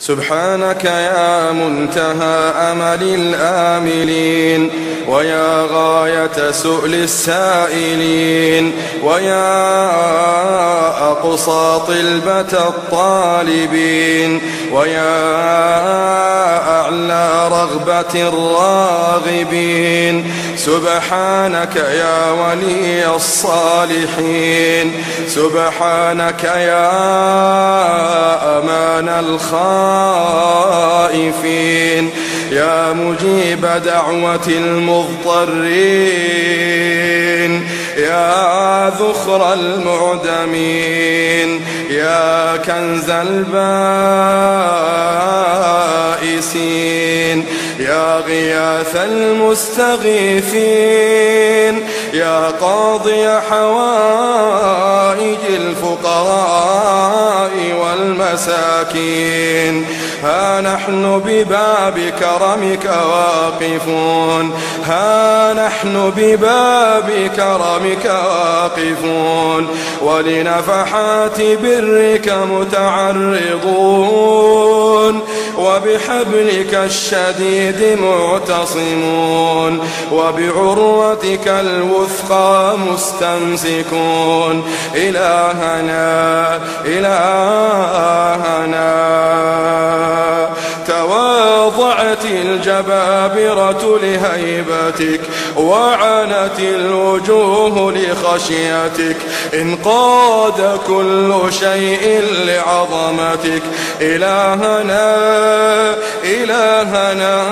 سبحانك يا منتهى أمل الآملين، ويا غاية سؤل السائلين، ويا أقصى طلبة الطالبين، ويا أعلى رغبة الراغبين. سبحانك يا ولي الصالحين، سبحانك يا أمان الخائفين، يا مجيب دعوة المضطرين، يا ذخر المعدمين، يا كنز البائسين، يا غياث المستغيثين، يا قاضي حوائج الفقراء والمساكين. ها نحن بباب كرمك واقفون، ها نحن بباب كرمك واقفون، ولنفحات برك متعرضون، وبحبلك الشديد معتصمون، وبعروتك الوثقى مستمسكون. إلهنا إلهنا، تواضعت الجبابرة لهيبتك، وعنت الوجوه لخشيتك، انقاد كل شيء لعظمتك. إلهنا إلهنا،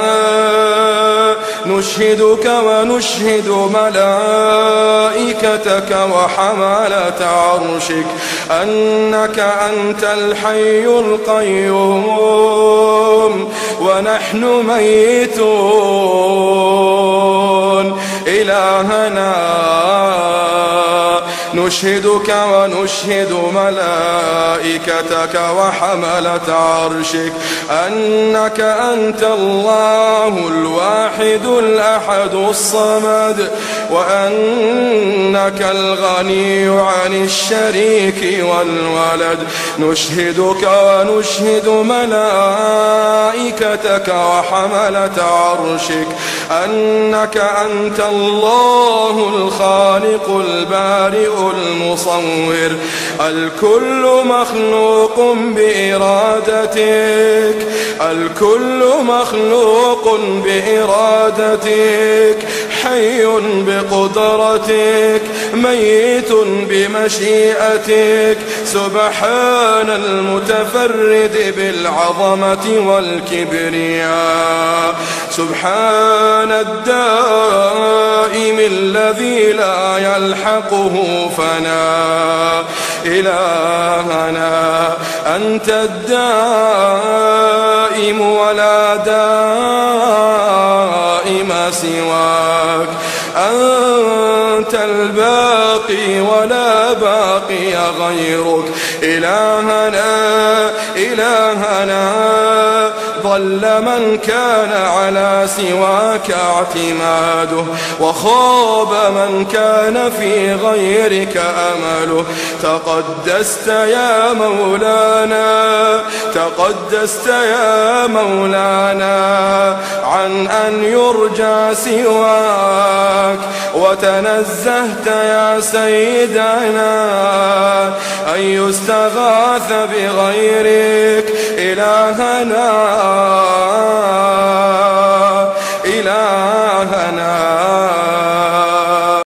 نشهدك ونشهد ملائكتك وحملة عرشك أنك أنت الحي القيوم، ونحن ميتون. إلهنا نشهدك ونشهد ملائكتك وحملة عرشك أنك أنت الله الواحد الأحد الصمد، وأنك الغني عن الشريك والولد. نشهدك ونشهد ملائكتك وحملة عرشك أنك أنت الله الخالق البارئ المصور، الكل مخلوق بإرادتك، الكل مخلوق بإرادتك، حي بقدرتك، ميت بمشيئتك. سبحان المتفرد بالعظمة والكبرياء، سبحان الدائم الذي لا يلحقه فناء. إلهنا أنت الدائم ولا دائم سواك، أنت الباقي ولا باقي غيرك. إلهنا إلهنا، ضل من كان على سواك اعتماده، وخاب من كان في غيرك أمله. تقدست يا مولانا، تقدست يا مولانا عن أن يرجى سواك، وتنزهت يا سيدنا أن يستغاث بغيرك. إلهنا إلهنا،